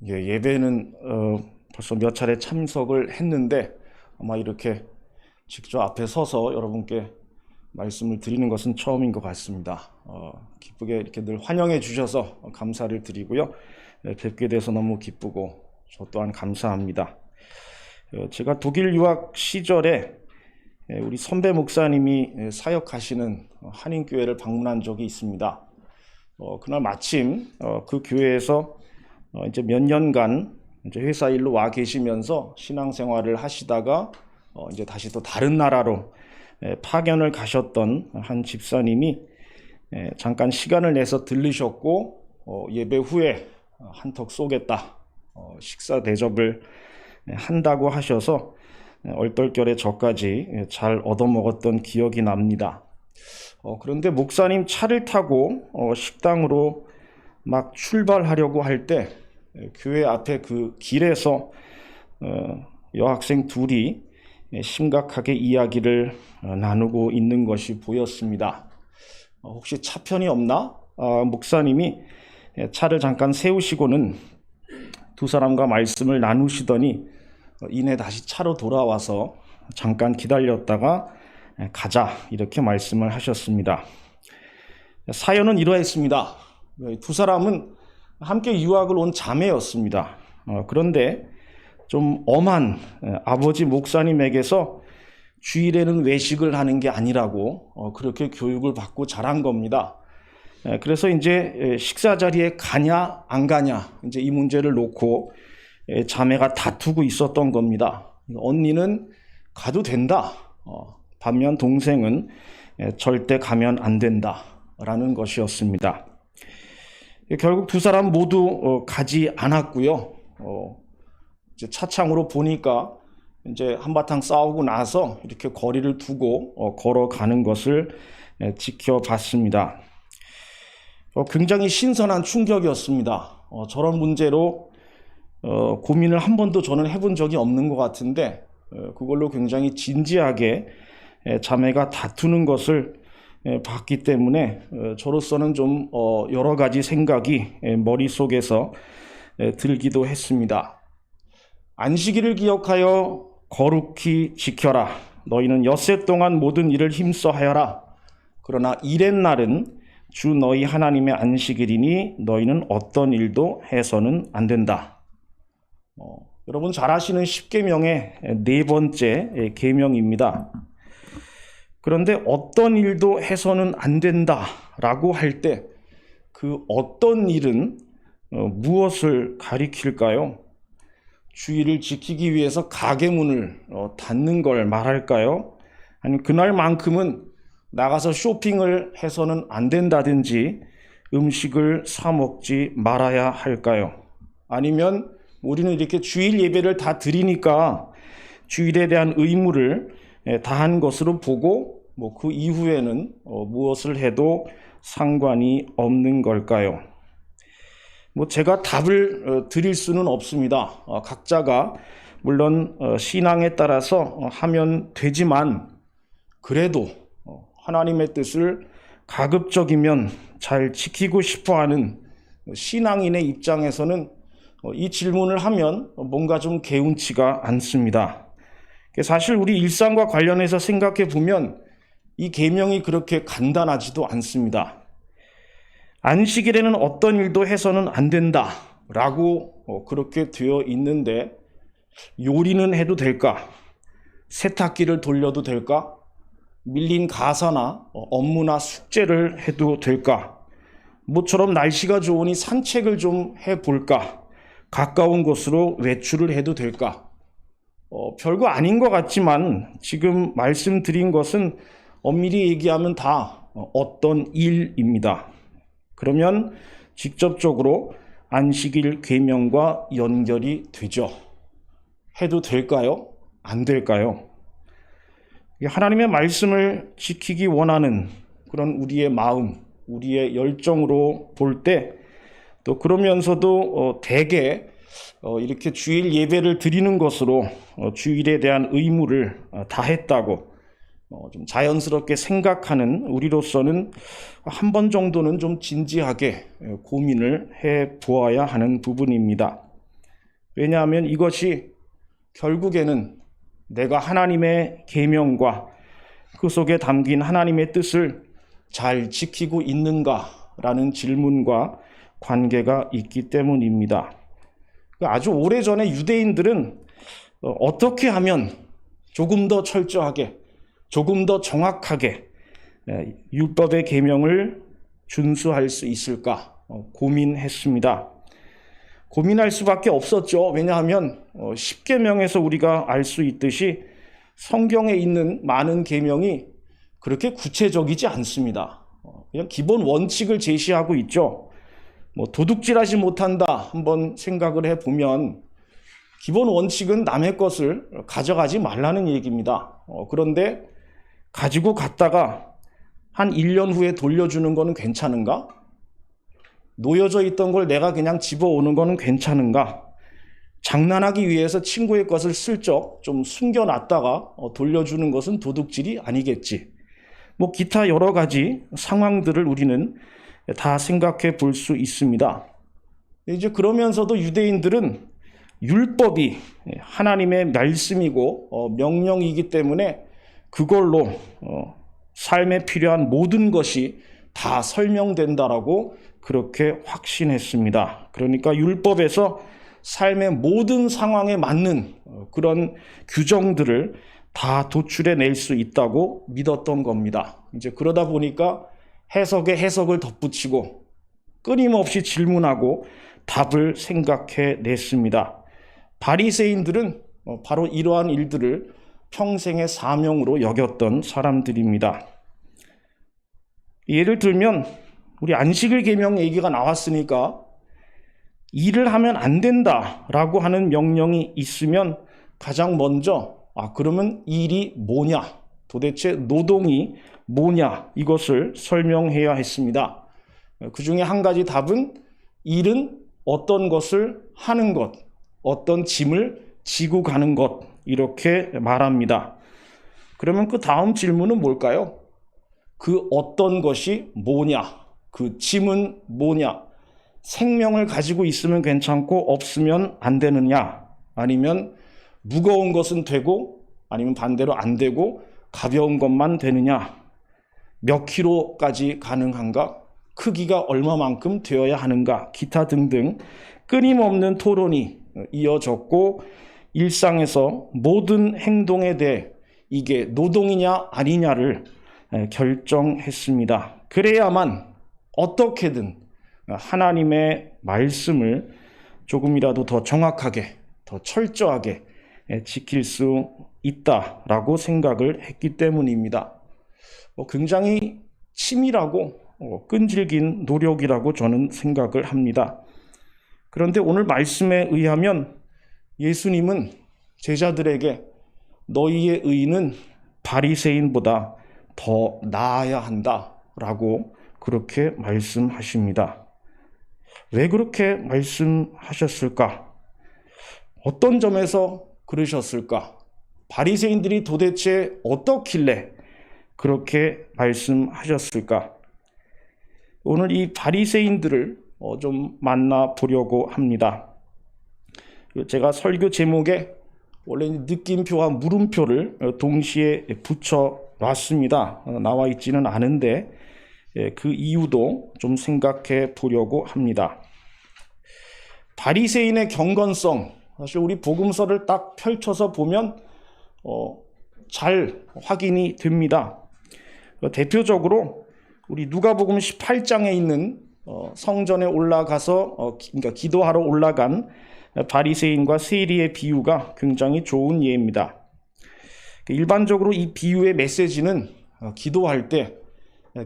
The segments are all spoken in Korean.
예배는 벌써 몇 차례 참석을 했는데 아마 이렇게 직접 앞에 서서 여러분께 말씀을 드리는 것은 처음인 것 같습니다. 기쁘게 이렇게 늘 환영해 주셔서 감사를 드리고요. 뵙게 돼서 너무 기쁘고 저 또한 감사합니다. 제가 독일 유학 시절에 우리 선배 목사님이 사역하시는 한인교회를 방문한 적이 있습니다. 그날 마침 그 교회에서 이제 몇 년간 이제 회사 일로 와 계시면서 신앙생활을 하시다가 이제 다시 또 다른 나라로 파견을 가셨던 한 집사님이 잠깐 시간을 내서 들르셨고 예배 후에 한턱 쏘겠다, 식사 대접을 한다고 하셔서 얼떨결에 저까지 잘 얻어먹었던 기억이 납니다. 그런데 목사님 차를 타고 식당으로 막 출발하려고 할 때 교회 앞에 그 길에서 여학생 둘이 심각하게 이야기를 나누고 있는 것이 보였습니다. 혹시 차편이 없나? 목사님이 차를 잠깐 세우시고는 두 사람과 말씀을 나누시더니 이내 다시 차로 돌아와서 잠깐 기다렸다가 가자, 이렇게 말씀을 하셨습니다. 사연은 이러했습니다. 두 사람은 함께 유학을 온 자매였습니다. 그런데 좀 엄한 아버지 목사님에게서 주일에는 외식을 하는 게 아니라고 그렇게 교육을 받고 자란 겁니다. 그래서 이제 식사 자리에 가냐 안 가냐, 이제 이 문제를 놓고 자매가 다투고 있었던 겁니다. 언니는 가도 된다, 반면 동생은 절대 가면 안 된다라는 것이었습니다. 결국 두 사람 모두 가지 않았고요. 이제 차창으로 보니까 이제 한바탕 싸우고 나서 이렇게 거리를 두고 걸어가는 것을 지켜봤습니다. 굉장히 신선한 충격이었습니다. 저런 문제로 고민을 한 번도 저는 해본 적이 없는 것 같은데 그걸로 굉장히 진지하게 자매가 다투는 것을 봤기 때문에 저로서는 좀 여러 가지 생각이 머릿속에서 들기도 했습니다. 안식일을 기억하여 거룩히 지켜라. 너희는 엿새 동안 모든 일을 힘써 하여라. 그러나 일의 날은 주 너희 하나님의 안식일이니 너희는 어떤 일도 해서는 안 된다. 여러분 잘 아시는 십계명의 네 번째 계명입니다. 그런데 어떤 일도 해서는 안 된다라고 할 때 그 어떤 일은 무엇을 가리킬까요? 주의를 지키기 위해서 가게 문을 닫는 걸 말할까요? 아니면 그날만큼은 나가서 쇼핑을 해서는 안 된다든지 음식을 사 먹지 말아야 할까요? 아니면 우리는 이렇게 주일 예배를 다 드리니까 주일에 대한 의무를 다한 것으로 보고 그 이후에는 무엇을 해도 상관이 없는 걸까요? 제가 답을 드릴 수는 없습니다. 각자가 물론 신앙에 따라서 하면 되지만 그래도 하나님의 뜻을 가급적이면 잘 지키고 싶어하는 신앙인의 입장에서는 이 질문을 하면 뭔가 좀 개운치가 않습니다. 사실 우리 일상과 관련해서 생각해 보면 이 계명이 그렇게 간단하지도 않습니다. 안식일에는 어떤 일도 해서는 안 된다라고 그렇게 되어 있는데 요리는 해도 될까? 세탁기를 돌려도 될까? 밀린 가사나 업무나 숙제를 해도 될까? 모처럼 날씨가 좋으니 산책을 좀 해볼까? 가까운 곳으로 외출을 해도 될까? 별거 아닌 것 같지만 지금 말씀드린 것은 엄밀히 얘기하면 다 어떤 일입니다. 그러면 직접적으로 안식일 계명과 연결이 되죠. 해도 될까요? 안 될까요? 하나님의 말씀을 지키기 원하는 그런 우리의 마음, 우리의 열정으로 볼 때 또 그러면서도 대개 이렇게 주일 예배를 드리는 것으로 주일에 대한 의무를 다했다고 좀 자연스럽게 생각하는 우리로서는 한 번 정도는 좀 진지하게 고민을 해 보아야 하는 부분입니다. 왜냐하면 이것이 결국에는 내가 하나님의 계명과 그 속에 담긴 하나님의 뜻을 잘 지키고 있는가라는 질문과 관계가 있기 때문입니다. 아주 오래전에 유대인들은 어떻게 하면 조금 더 철저하게, 조금 더 정확하게 율법의 계명을 준수할 수 있을까 고민했습니다. 고민할 수밖에 없었죠. 왜냐하면 십계명에서 우리가 알 수 있듯이 성경에 있는 많은 계명이 그렇게 구체적이지 않습니다. 그냥 기본 원칙을 제시하고 있죠. 도둑질하지 못한다 한번 생각을 해보면 기본 원칙은 남의 것을 가져가지 말라는 얘기입니다. 그런데 가지고 갔다가 한 1년 후에 돌려주는 거는 괜찮은가? 놓여져 있던 걸 내가 그냥 집어오는 거는 괜찮은가? 장난하기 위해서 친구의 것을 슬쩍 좀 숨겨놨다가 돌려주는 것은 도둑질이 아니겠지. 기타 여러 가지 상황들을 우리는 다 생각해 볼 수 있습니다. 이제 그러면서도 유대인들은 율법이 하나님의 말씀이고 명령이기 때문에 그걸로 삶에 필요한 모든 것이 다 설명된다라고 그렇게 확신했습니다. 그러니까 율법에서 삶의 모든 상황에 맞는 그런 규정들을 다 도출해 낼 수 있다고 믿었던 겁니다. 이제 그러다 보니까 해석에 해석을 덧붙이고 끊임없이 질문하고 답을 생각해 냈습니다. 바리새인들은 바로 이러한 일들을 평생의 사명으로 여겼던 사람들입니다. 예를 들면 우리 안식일 계명 얘기가 나왔으니까 일을 하면 안 된다라고 하는 명령이 있으면 가장 먼저 그러면 일이 뭐냐? 도대체 노동이 뭐냐? 이것을 설명해야 했습니다. 그 중에 한 가지 답은 일은 어떤 것을 하는 것, 어떤 짐을 지고 가는 것 이렇게 말합니다. 그러면 그 다음 질문은 뭘까요? 그 어떤 것이 뭐냐? 그 짐은 뭐냐? 생명을 가지고 있으면 괜찮고 없으면 안 되느냐? 아니면 무거운 것은 되고 아니면 반대로 안 되고 가벼운 것만 되느냐? 몇 킬로까지 가능한가? 크기가 얼마만큼 되어야 하는가? 기타 등등 끊임없는 토론이 이어졌고 일상에서 모든 행동에 대해 이게 노동이냐 아니냐를 결정했습니다. 그래야만 어떻게든 하나님의 말씀을 조금이라도 더 정확하게, 더 철저하게 지킬 수 있다라고 생각을 했기 때문입니다. 굉장히 치밀하고 끈질긴 노력이라고 저는 생각을 합니다. 그런데 오늘 말씀에 의하면 예수님은 제자들에게 너희의 의는 바리새인보다 더 나아야 한다라고 그렇게 말씀하십니다. 왜 그렇게 말씀하셨을까? 어떤 점에서 그러셨을까? 바리새인들이 도대체 어떻길래 그렇게 말씀하셨을까? 오늘 이 바리새인들을 좀 만나보려고 합니다. 제가 설교 제목에 원래 느낌표와 물음표를 동시에 붙여 놨습니다. 나와 있지는 않은데 그 이유도 좀 생각해 보려고 합니다. 바리새인의 경건성, 사실 우리 복음서를 딱 펼쳐서 보면 잘 확인이 됩니다. 대표적으로 우리 누가복음 18장에 있는 성전에 올라가서 그러니까 기도하러 올라간 바리새인과 세리의 비유가 굉장히 좋은 예입니다. 일반적으로 이 비유의 메시지는 기도할 때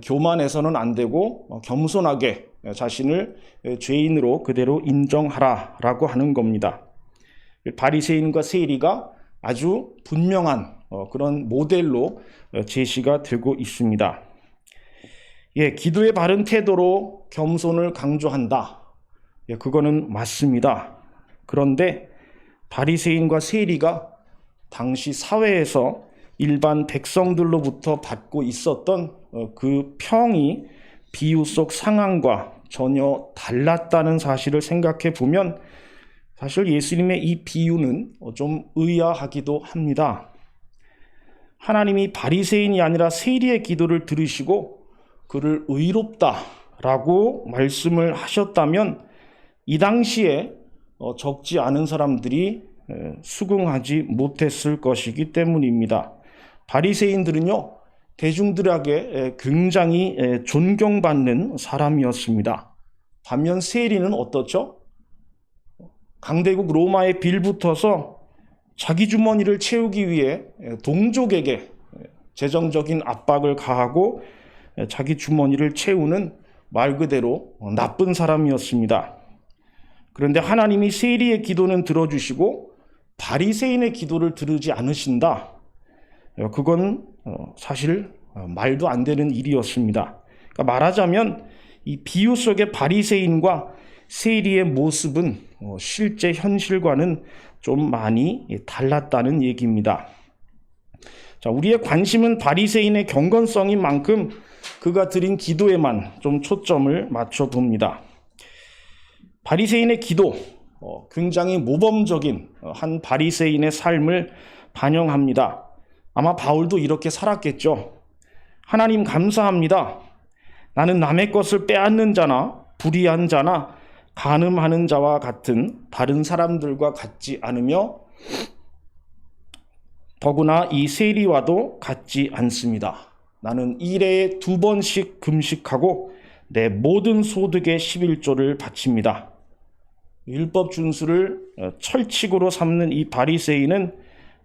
교만해서는 안 되고 겸손하게 자신을 죄인으로 그대로 인정하라라고 하는 겁니다. 바리새인과 세리가 아주 분명한 그런 모델로 제시가 되고 있습니다. 기도의 바른 태도로 겸손을 강조한다. 그거는 맞습니다. 그런데 바리새인과 세리가 당시 사회에서 일반 백성들로부터 받고 있었던 그 평이 비유 속 상황과 전혀 달랐다는 사실을 생각해 보면 사실 예수님의 이 비유는 좀 의아하기도 합니다. 하나님이 바리새인이 아니라 세리의 기도를 들으시고 그를 의롭다라고 말씀을 하셨다면 이 당시에 적지 않은 사람들이 수긍하지 못했을 것이기 때문입니다. 바리새인들은요, 대중들에게 굉장히 존경받는 사람이었습니다. 반면 세리는 어떻죠? 강대국 로마에 빌붙어서 자기 주머니를 채우기 위해 동족에게 재정적인 압박을 가하고 자기 주머니를 채우는 말 그대로 나쁜 사람이었습니다. 그런데 하나님이 세리의 기도는 들어주시고 바리새인의 기도를 들으지 않으신다. 그건 사실 말도 안 되는 일이었습니다. 그러니까 말하자면 이 비유 속의 바리새인과 세리의 모습은 실제 현실과는 좀 많이 달랐다는 얘기입니다. 자, 우리의 관심은 바리새인의 경건성인 만큼 그가 드린 기도에만 좀 초점을 맞춰 봅니다. 바리새인의 기도, 굉장히 모범적인 한 바리새인의 삶을 반영합니다. 아마 바울도 이렇게 살았겠죠. 하나님 감사합니다. 나는 남의 것을 빼앗는 자나 불의한 자나 간음하는 자와 같은 다른 사람들과 같지 않으며 더구나 이 세리와도 같지 않습니다. 나는 일해에 2번씩 금식하고 내 모든 소득의 11조를 바칩니다. 율법 준수를 철칙으로 삼는 이 바리새인은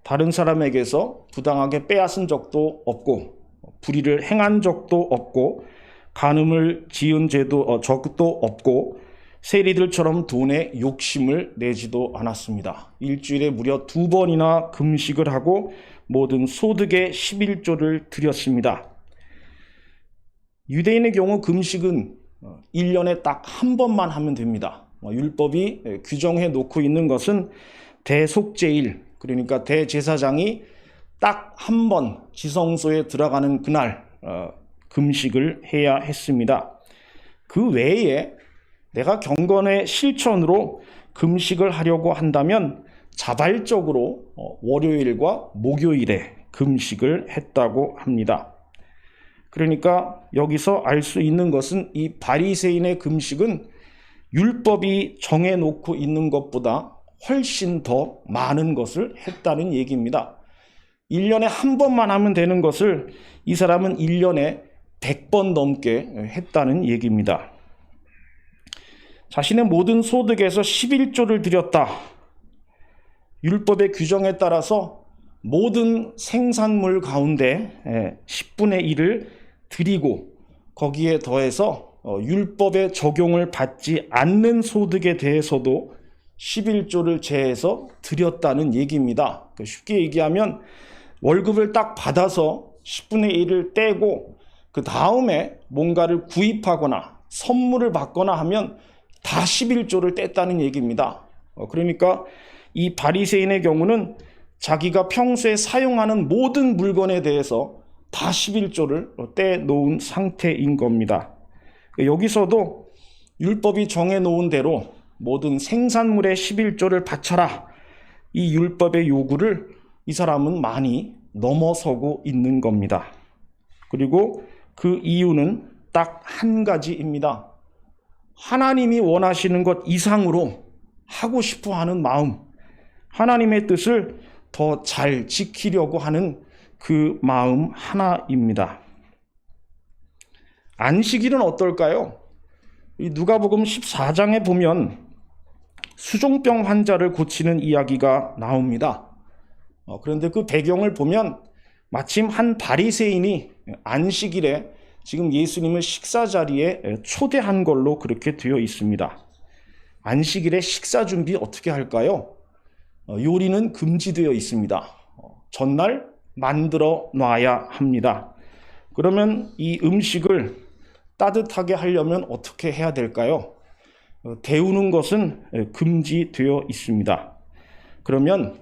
다른 사람에게서 부당하게 빼앗은 적도 없고 불의를 행한 적도 없고 간음을 지은 적도 없고 세리들처럼 돈에 욕심을 내지도 않았습니다. 일주일에 무려 2번이나 금식을 하고 모든 소득의 11조를 드렸습니다. 유대인의 경우 금식은 1년에 딱 한 번만 하면 됩니다. 율법이 규정해 놓고 있는 것은 대속죄일, 그러니까 대제사장이 딱 한 번 지성소에 들어가는 그날 금식을 해야 했습니다. 그 외에 내가 경건의 실천으로 금식을 하려고 한다면 자발적으로 월요일과 목요일에 금식을 했다고 합니다. 그러니까 여기서 알 수 있는 것은 이 바리새인의 금식은 율법이 정해놓고 있는 것보다 훨씬 더 많은 것을 했다는 얘기입니다. 1년에 한 번만 하면 되는 것을 이 사람은 1년에 100번 넘게 했다는 얘기입니다. 자신의 모든 소득에서 11조를 드렸다. 율법의 규정에 따라서 모든 생산물 가운데 10분의 1을 드리고 거기에 더해서 율법의 적용을 받지 않는 소득에 대해서도 11조를 제해서 드렸다는 얘기입니다. 쉽게 얘기하면 월급을 딱 받아서 10분의 1을 떼고 그 다음에 뭔가를 구입하거나 선물을 받거나 하면 다 11조를 뗐다는 얘기입니다. 그러니까 이 바리새인의 경우는 자기가 평소에 사용하는 모든 물건에 대해서 다 11조를 떼놓은 상태인 겁니다. 여기서도 율법이 정해놓은 대로 모든 생산물의 11조를 바쳐라. 이 율법의 요구를 이 사람은 많이 넘어서고 있는 겁니다. 그리고 그 이유는 딱 한 가지입니다. 하나님이 원하시는 것 이상으로 하고 싶어 하는 마음, 하나님의 뜻을 더 잘 지키려고 하는 그 마음 하나입니다. 안식일은 어떨까요? 누가복음 14장에 보면 수종병 환자를 고치는 이야기가 나옵니다. 그런데 그 배경을 보면 마침 한 바리새인이 안식일에 지금 예수님을 식사 자리에 초대한 걸로 그렇게 되어 있습니다. 안식일에 식사 준비 어떻게 할까요? 요리는 금지되어 있습니다. 전날 만들어 놔야 합니다. 그러면 이 음식을 따뜻하게 하려면 어떻게 해야 될까요? 데우는 것은 금지되어 있습니다. 그러면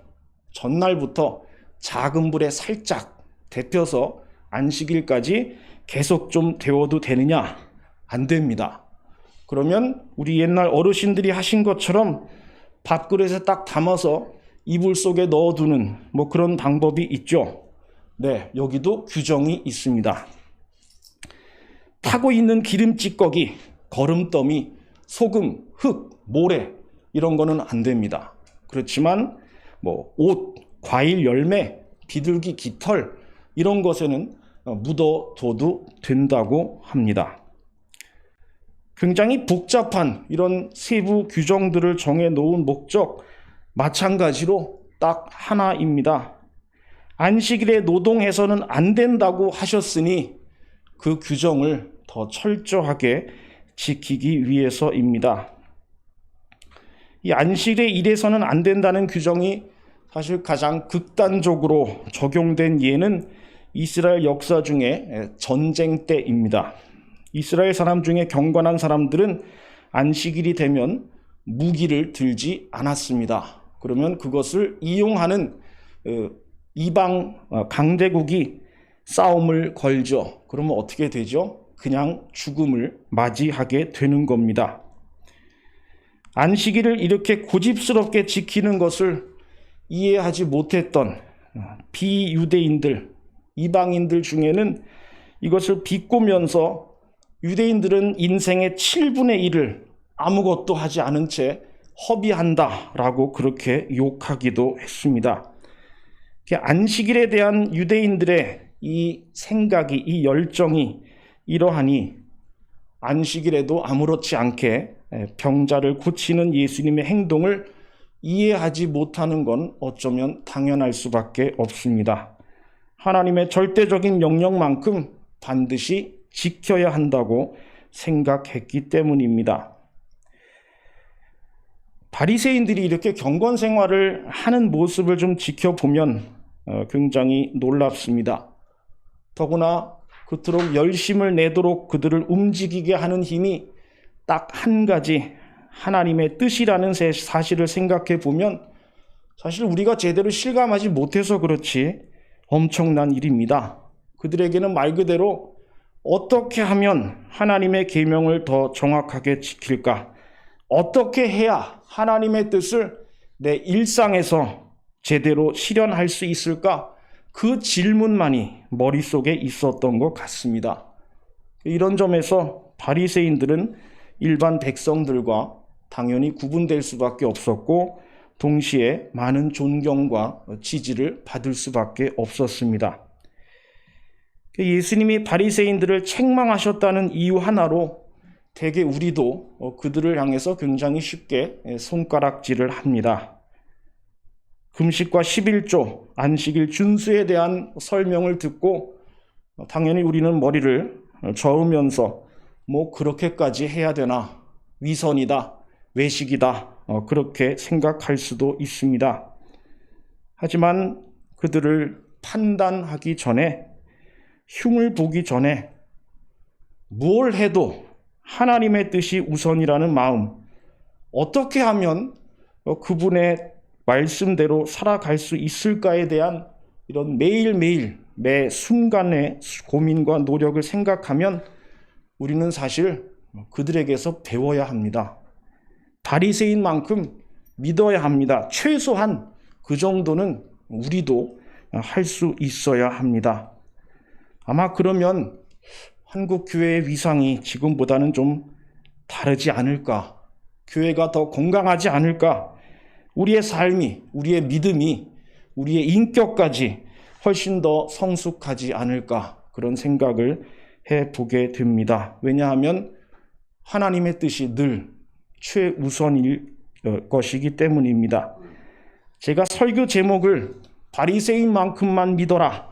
전날부터 작은 불에 살짝 데펴서 안식일까지 계속 좀 데워도 되느냐? 안 됩니다. 그러면 우리 옛날 어르신들이 하신 것처럼 밥그릇에 딱 담아서 이불 속에 넣어두는 뭐 그런 방법이 있죠. 네, 여기도 규정이 있습니다. 타고 있는 기름찌꺼기, 거름더미, 소금, 흙, 모래 이런 거는 안 됩니다. 그렇지만 뭐 옷, 과일 열매, 비둘기 깃털 이런 것에는 묻어둬도 된다고 합니다. 굉장히 복잡한 이런 세부 규정들을 정해놓은 목적 마찬가지로 딱 하나입니다. 안식일에 노동해서는 안 된다고 하셨으니 그 규정을 더 철저하게 지키기 위해서입니다. 이 안식일에 일해서는 안 된다는 규정이 사실 가장 극단적으로 적용된 예는 이스라엘 역사 중에 전쟁 때입니다. 이스라엘 사람 중에 경건한 사람들은 안식일이 되면 무기를 들지 않았습니다. 그러면 그것을 이용하는 이방 강대국이 싸움을 걸죠. 그러면 어떻게 되죠? 그냥 죽음을 맞이하게 되는 겁니다. 안식일을 이렇게 고집스럽게 지키는 것을 이해하지 못했던 비유대인들, 이방인들 중에는 이것을 비꼬면서 유대인들은 인생의 7분의 1을 아무것도 하지 않은 채 허비한다라고 그렇게 욕하기도 했습니다. 안식일에 대한 유대인들의 이 생각이, 이 열정이 이러하니 안식일에도 아무렇지 않게 병자를 고치는 예수님의 행동을 이해하지 못하는 건 어쩌면 당연할 수밖에 없습니다. 하나님의 절대적인 명령만큼 반드시 지켜야 한다고 생각했기 때문입니다. 바리새인들이 이렇게 경건 생활을 하는 모습을 좀 지켜보면 굉장히 놀랍습니다. 더구나 그토록 열심을 내도록 그들을 움직이게 하는 힘이 딱 한 가지 하나님의 뜻이라는 사실을 생각해 보면 사실 우리가 제대로 실감하지 못해서 그렇지 엄청난 일입니다. 그들에게는 말 그대로 어떻게 하면 하나님의 계명을 더 정확하게 지킬까? 어떻게 해야 하나님의 뜻을 내 일상에서 제대로 실현할 수 있을까? 그 질문만이 머릿속에 있었던 것 같습니다. 이런 점에서 바리새인들은 일반 백성들과 당연히 구분될 수밖에 없었고 동시에 많은 존경과 지지를 받을 수밖에 없었습니다. 예수님이 바리새인들을 책망하셨다는 이유 하나로 대개 우리도 그들을 향해서 굉장히 쉽게 손가락질을 합니다. 금식과 11조, 안식일 준수에 대한 설명을 듣고 당연히 우리는 머리를 저으면서 뭐 그렇게까지 해야 되나, 위선이다, 외식이다, 그렇게 생각할 수도 있습니다. 하지만 그들을 판단하기 전에, 흉을 보기 전에 뭘 해도 하나님의 뜻이 우선이라는 마음, 어떻게 하면 그분의 말씀대로 살아갈 수 있을까에 대한 이런 매일매일 매 순간의 고민과 노력을 생각하면 우리는 사실 그들에게서 배워야 합니다. 바리새인만큼 믿어야 합니다. 최소한 그 정도는 우리도 할 수 있어야 합니다. 아마 그러면 한국 교회의 위상이 지금보다는 좀 다르지 않을까? 교회가 더 건강하지 않을까? 우리의 삶이, 우리의 믿음이, 우리의 인격까지 훨씬 더 성숙하지 않을까? 그런 생각을 해보게 됩니다. 왜냐하면 하나님의 뜻이 늘 최우선일 것이기 때문입니다. 제가 설교 제목을 바리새인만큼만 믿어라,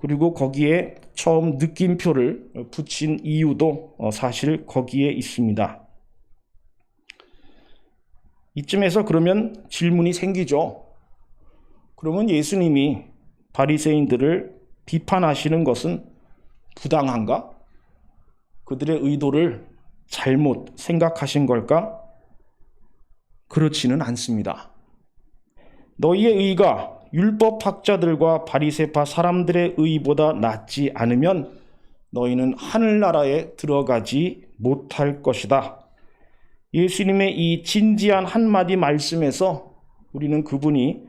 그리고 거기에 처음 느낌표를 붙인 이유도 사실 거기에 있습니다. 이쯤에서 그러면 질문이 생기죠. 그러면 예수님이 바리새인들을 비판하시는 것은 부당한가? 그들의 의도를 잘못 생각하신 걸까? 그렇지는 않습니다. 너희의 의가 율법학자들과 바리새파 사람들의 의보다 낫지 않으면 너희는 하늘나라에 들어가지 못할 것이다. 예수님의 이 진지한 한마디 말씀에서 우리는 그분이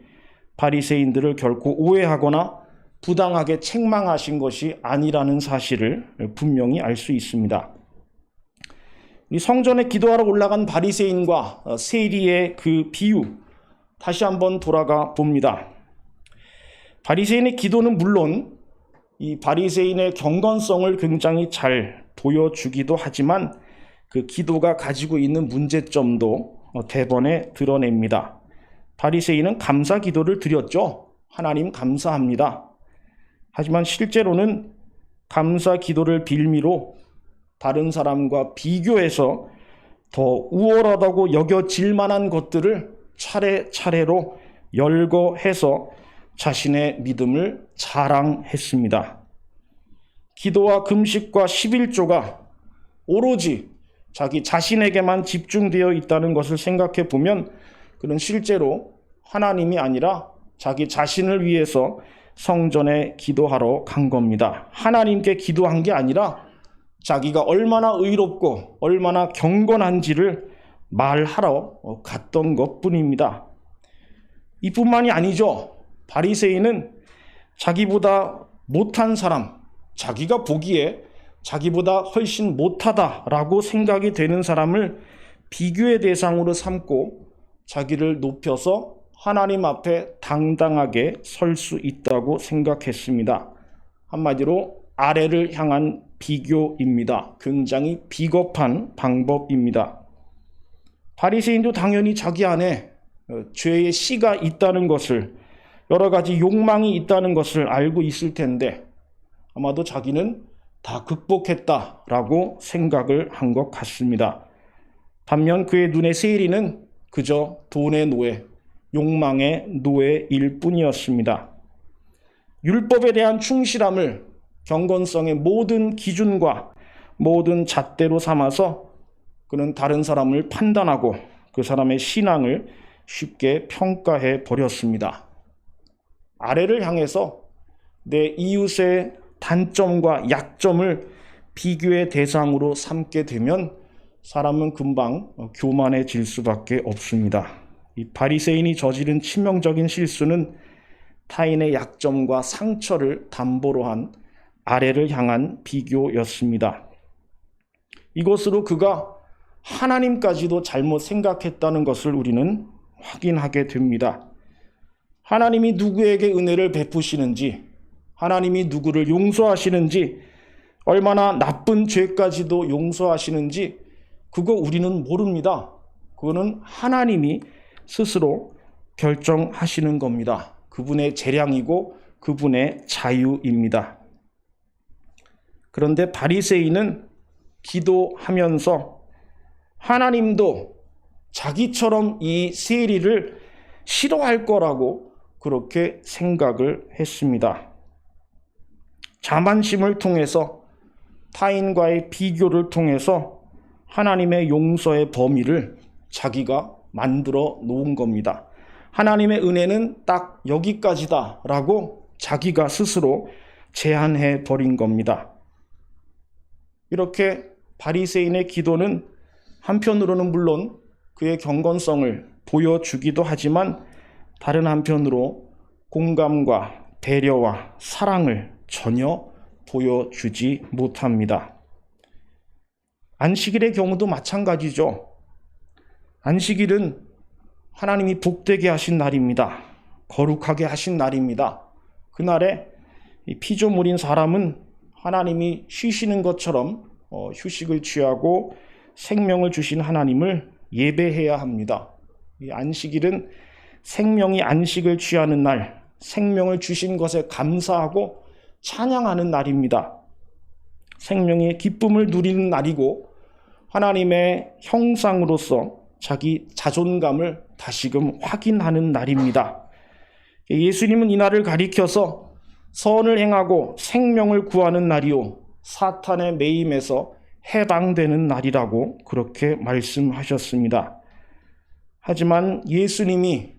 바리새인들을 결코 오해하거나 부당하게 책망하신 것이 아니라는 사실을 분명히 알 수 있습니다. 이 성전에 기도하러 올라간 바리새인과 세리의 그 비유, 다시 한번 돌아가 봅니다. 바리새인의 기도는 물론 이 바리새인의 경건성을 굉장히 잘 보여주기도 하지만 그 기도가 가지고 있는 문제점도 대번에 드러냅니다. 바리새인은 감사 기도를 드렸죠. 하나님 감사합니다. 하지만 실제로는 감사 기도를 빌미로 다른 사람과 비교해서 더 우월하다고 여겨질 만한 것들을 차례차례로 열거해서 자신의 믿음을 자랑했습니다. 기도와 금식과 11조가 오로지 자기 자신에게만 집중되어 있다는 것을 생각해 보면 그는 실제로 하나님이 아니라 자기 자신을 위해서 성전에 기도하러 간 겁니다. 하나님께 기도한 게 아니라 자기가 얼마나 의롭고 얼마나 경건한지를 말하러 갔던 것뿐입니다. 이뿐만이 아니죠. 바리새인은 자기보다 못한 사람, 자기가 보기에 자기보다 훨씬 못하다라고 생각이 되는 사람을 비교의 대상으로 삼고 자기를 높여서 하나님 앞에 당당하게 설 수 있다고 생각했습니다. 한마디로 아래를 향한 비교입니다. 굉장히 비겁한 방법입니다. 바리새인도 당연히 자기 안에 죄의 씨가 있다는 것을, 여러 가지 욕망이 있다는 것을 알고 있을 텐데 아마도 자기는 다 극복했다라고 생각을 한 것 같습니다. 반면 그의 눈에 세리는 그저 돈의 노예, 욕망의 노예일 뿐이었습니다. 율법에 대한 충실함을 경건성의 모든 기준과 모든 잣대로 삼아서 그는 다른 사람을 판단하고 그 사람의 신앙을 쉽게 평가해 버렸습니다. 아래를 향해서 내 이웃의 단점과 약점을 비교의 대상으로 삼게 되면 사람은 금방 교만해질 수밖에 없습니다. 이 바리새인이 저지른 치명적인 실수는 타인의 약점과 상처를 담보로 한 아래를 향한 비교였습니다. 이것으로 그가 하나님까지도 잘못 생각했다는 것을 우리는 확인하게 됩니다. 하나님이 누구에게 은혜를 베푸시는지, 하나님이 누구를 용서하시는지, 얼마나 나쁜 죄까지도 용서하시는지 그거 우리는 모릅니다. 그거는 하나님이 스스로 결정하시는 겁니다. 그분의 재량이고 그분의 자유입니다. 그런데 바리새인은 기도하면서 하나님도 자기처럼 이 세리를 싫어할 거라고 그렇게 생각을 했습니다. 자만심을 통해서, 타인과의 비교를 통해서 하나님의 용서의 범위를 자기가 만들어 놓은 겁니다. 하나님의 은혜는 딱 여기까지다라고 자기가 스스로 제한해 버린 겁니다. 이렇게 바리새인의 기도는 한편으로는 물론 그의 경건성을 보여주기도 하지만 다른 한편으로 공감과 배려와 사랑을 전혀 보여주지 못합니다. 안식일의 경우도 마찬가지죠. 안식일은 하나님이 복되게 하신 날입니다. 거룩하게 하신 날입니다. 그날에 피조물인 사람은 하나님이 쉬시는 것처럼 휴식을 취하고 생명을 주신 하나님을 예배해야 합니다. 이 안식일은 생명이 안식을 취하는 날, 생명을 주신 것에 감사하고 찬양하는 날입니다. 생명의 기쁨을 누리는 날이고 하나님의 형상으로서 자기 자존감을 다시금 확인하는 날입니다. 예수님은 이 날을 가리켜서 선을 행하고 생명을 구하는 날이요 사탄의 매임에서 해방되는 날이라고 그렇게 말씀하셨습니다. 하지만 예수님이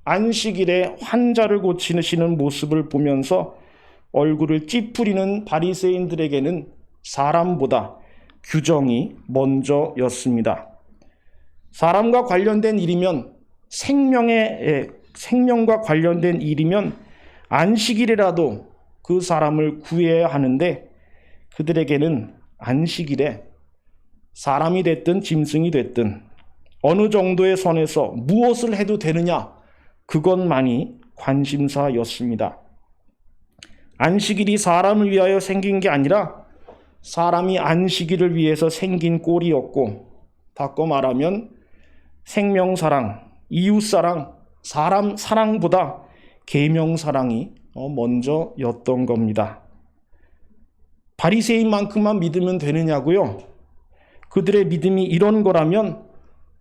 안식일에 환자를 고치시는 모습을 보면서 얼굴을 찌푸리는 바리새인들에게는 사람보다 규정이 먼저였습니다. 사람과 관련된 일이면 생명과 관련된 일이면 안식일이라도 그 사람을 구해야 하는데 그들에게는 안식일에 사람이 됐든 짐승이 됐든 어느 정도의 선에서 무엇을 해도 되느냐, 그것만이 관심사였습니다. 안식일이 사람을 위하여 생긴 게 아니라 사람이 안식일을 위해서 생긴 꼴이었고, 바꿔 말하면 생명사랑, 이웃사랑, 사람 사랑보다 계명사랑이 먼저였던 겁니다. 바리새인만큼만 믿으면 되느냐고요? 그들의 믿음이 이런 거라면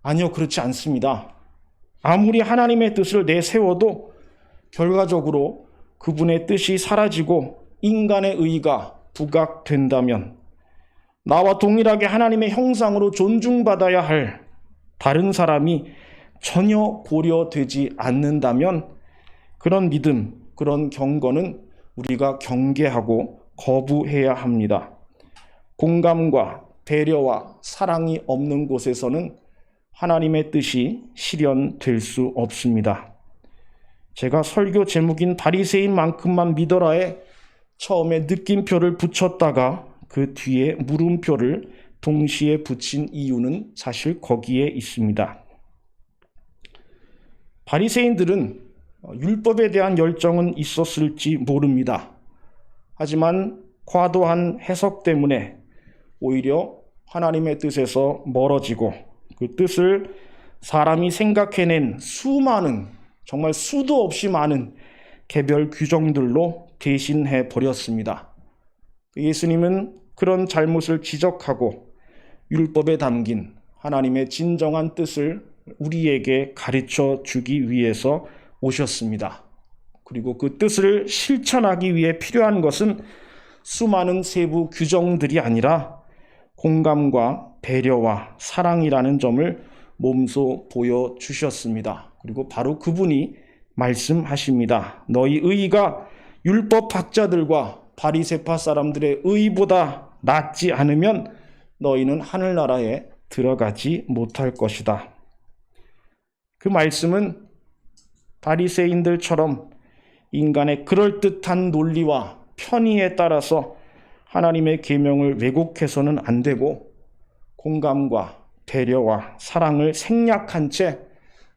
아니요, 그렇지 않습니다. 아무리 하나님의 뜻을 내세워도 결과적으로 그분의 뜻이 사라지고 인간의 의가 부각된다면, 나와 동일하게 하나님의 형상으로 존중받아야 할 다른 사람이 전혀 고려되지 않는다면 그런 믿음, 그런 경건은 우리가 경계하고 거부해야 합니다. 공감과 배려와 사랑이 없는 곳에서는 하나님의 뜻이 실현될 수 없습니다. 제가 설교 제목인 바리새인만큼만 믿어라에 처음에 느낌표를 붙였다가 그 뒤에 물음표를 동시에 붙인 이유는 사실 거기에 있습니다. 바리새인들은 율법에 대한 열정은 있었을지 모릅니다. 하지만 과도한 해석 때문에 오히려 하나님의 뜻에서 멀어지고 그 뜻을 사람이 생각해낸 수많은, 정말 수도 없이 많은 개별 규정들로 대신해 버렸습니다. 예수님은 그런 잘못을 지적하고 율법에 담긴 하나님의 진정한 뜻을 우리에게 가르쳐 주기 위해서 오셨습니다. 그리고 그 뜻을 실천하기 위해 필요한 것은 수많은 세부 규정들이 아니라 공감과 배려와 사랑이라는 점을 몸소 보여주셨습니다. 그리고 바로 그분이 말씀하십니다. 너희 의가 율법 학자들과 바리새파 사람들의 의보다 낫지 않으면 너희는 하늘나라에 들어가지 못할 것이다. 그 말씀은 바리새인들처럼 인간의 그럴듯한 논리와 편의에 따라서 하나님의 계명을 왜곡해서는 안 되고, 공감과 배려와 사랑을 생략한 채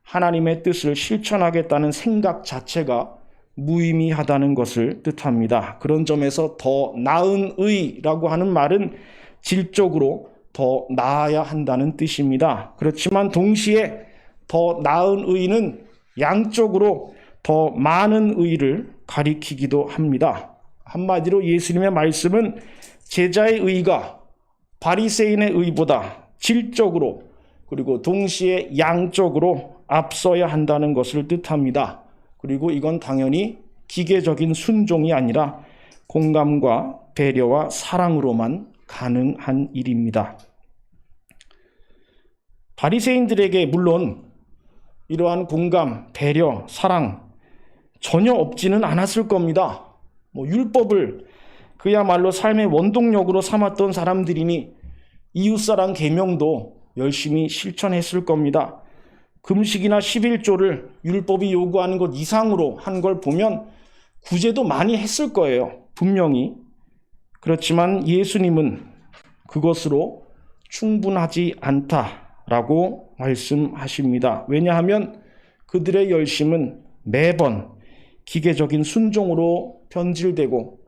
하나님의 뜻을 실천하겠다는 생각 자체가 무의미하다는 것을 뜻합니다. 그런 점에서 더 나은 의라고 하는 말은 질적으로 더 나아야 한다는 뜻입니다. 그렇지만 동시에 더 나은 의는 양쪽으로 더 많은 의를 가리키기도 합니다. 한마디로 예수님의 말씀은 제자의 의가 바리새인의 의보다 질적으로 그리고 동시에 양적으로 앞서야 한다는 것을 뜻합니다. 그리고 이건 당연히 기계적인 순종이 아니라 공감과 배려와 사랑으로만 가능한 일입니다. 바리새인들에게 물론 이러한 공감, 배려, 사랑 전혀 없지는 않았을 겁니다. 율법을 그야말로 삶의 원동력으로 삼았던 사람들이니 이웃사랑 계명도 열심히 실천했을 겁니다. 금식이나 11조를 율법이 요구하는 것 이상으로 한 걸 보면 구제도 많이 했을 거예요. 분명히. 그렇지만 예수님은 그것으로 충분하지 않다라고 말씀하십니다. 왜냐하면 그들의 열심은 매번 기계적인 순종으로 변질되고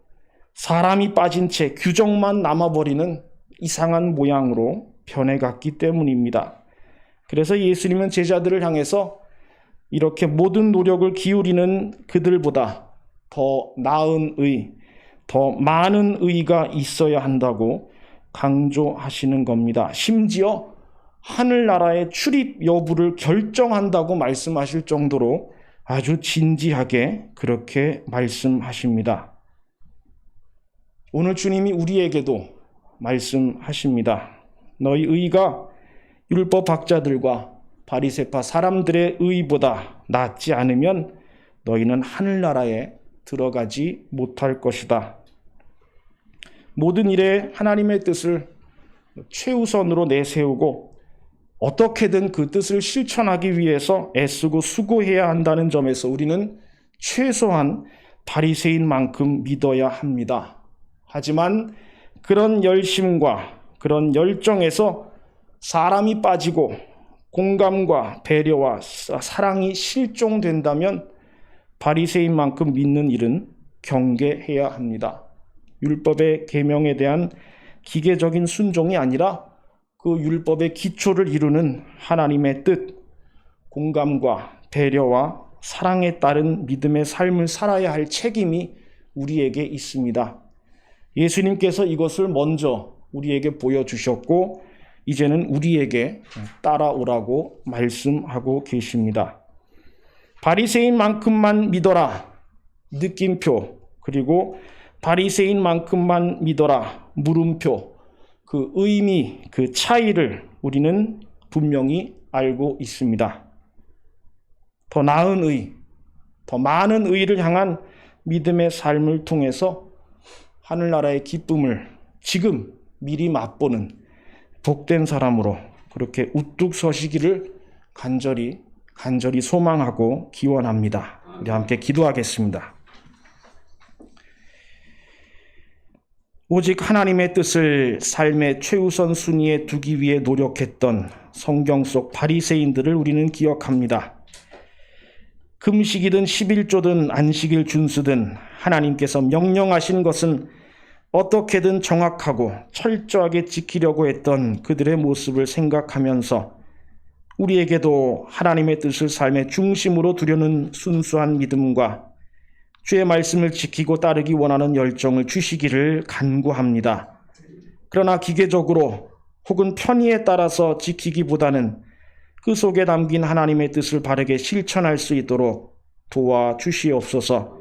사람이 빠진 채 규정만 남아버리는 이상한 모양으로 변해갔기 때문입니다. 그래서 예수님은 제자들을 향해서 이렇게 모든 노력을 기울이는 그들보다 더 나은 의, 더 많은 의가 있어야 한다고 강조하시는 겁니다. 심지어 하늘나라의 출입 여부를 결정한다고 말씀하실 정도로 아주 진지하게 그렇게 말씀하십니다. 오늘 주님이 우리에게도 말씀하십니다. 너희 의가 율법 학자들과 바리새파 사람들의 의보다 낫지 않으면 너희는 하늘나라에 들어가지 못할 것이다. 모든 일에 하나님의 뜻을 최우선으로 내세우고 어떻게든 그 뜻을 실천하기 위해서 애쓰고 수고해야 한다는 점에서 우리는 최소한 바리새인만큼 믿어야 합니다. 하지만 그런 열심과 그런 열정에서 사람이 빠지고 공감과 배려와 사랑이 실종된다면 바리새인만큼 믿는 일은 경계해야 합니다. 율법의 계명에 대한 기계적인 순종이 아니라 그 율법의 기초를 이루는 하나님의 뜻, 공감과 배려와 사랑에 따른 믿음의 삶을 살아야 할 책임이 우리에게 있습니다. 예수님께서 이것을 먼저 우리에게 보여주셨고 이제는 우리에게 따라오라고 말씀하고 계십니다. 바리새인만큼만 믿어라, 느낌표, 그리고 바리새인만큼만 믿어라, 물음표, 그 의미, 그 차이를 우리는 분명히 알고 있습니다. 더 나은 의, 더 많은 의를 향한 믿음의 삶을 통해서 하늘나라의 기쁨을 지금 미리 맛보는 복된 사람으로 그렇게 우뚝 서시기를 간절히 소망하고 기원합니다. 우리 함께 기도하겠습니다. 오직 하나님의 뜻을 삶의 최우선 순위에 두기 위해 노력했던 성경 속 바리새인들을 우리는 기억합니다. 금식이든 11조든 안식일 준수든 하나님께서 명령하신 것은 어떻게든 정확하고 철저하게 지키려고 했던 그들의 모습을 생각하면서 우리에게도 하나님의 뜻을 삶의 중심으로 두려는 순수한 믿음과 주의 말씀을 지키고 따르기 원하는 열정을 주시기를 간구합니다. 그러나 기계적으로 혹은 편의에 따라서 지키기보다는 그 속에 담긴 하나님의 뜻을 바르게 실천할 수 있도록 도와주시옵소서.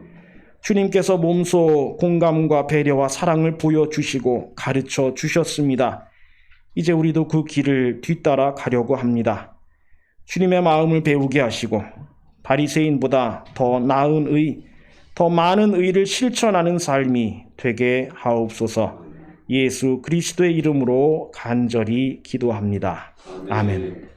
주님께서 몸소 공감과 배려와 사랑을 보여주시고 가르쳐 주셨습니다. 이제 우리도 그 길을 뒤따라 가려고 합니다. 주님의 마음을 배우게 하시고 바리새인보다 더 나은 의, 더 많은 의를 실천하는 삶이 되게 하옵소서. 예수 그리스도의 이름으로 간절히 기도합니다. 아멘.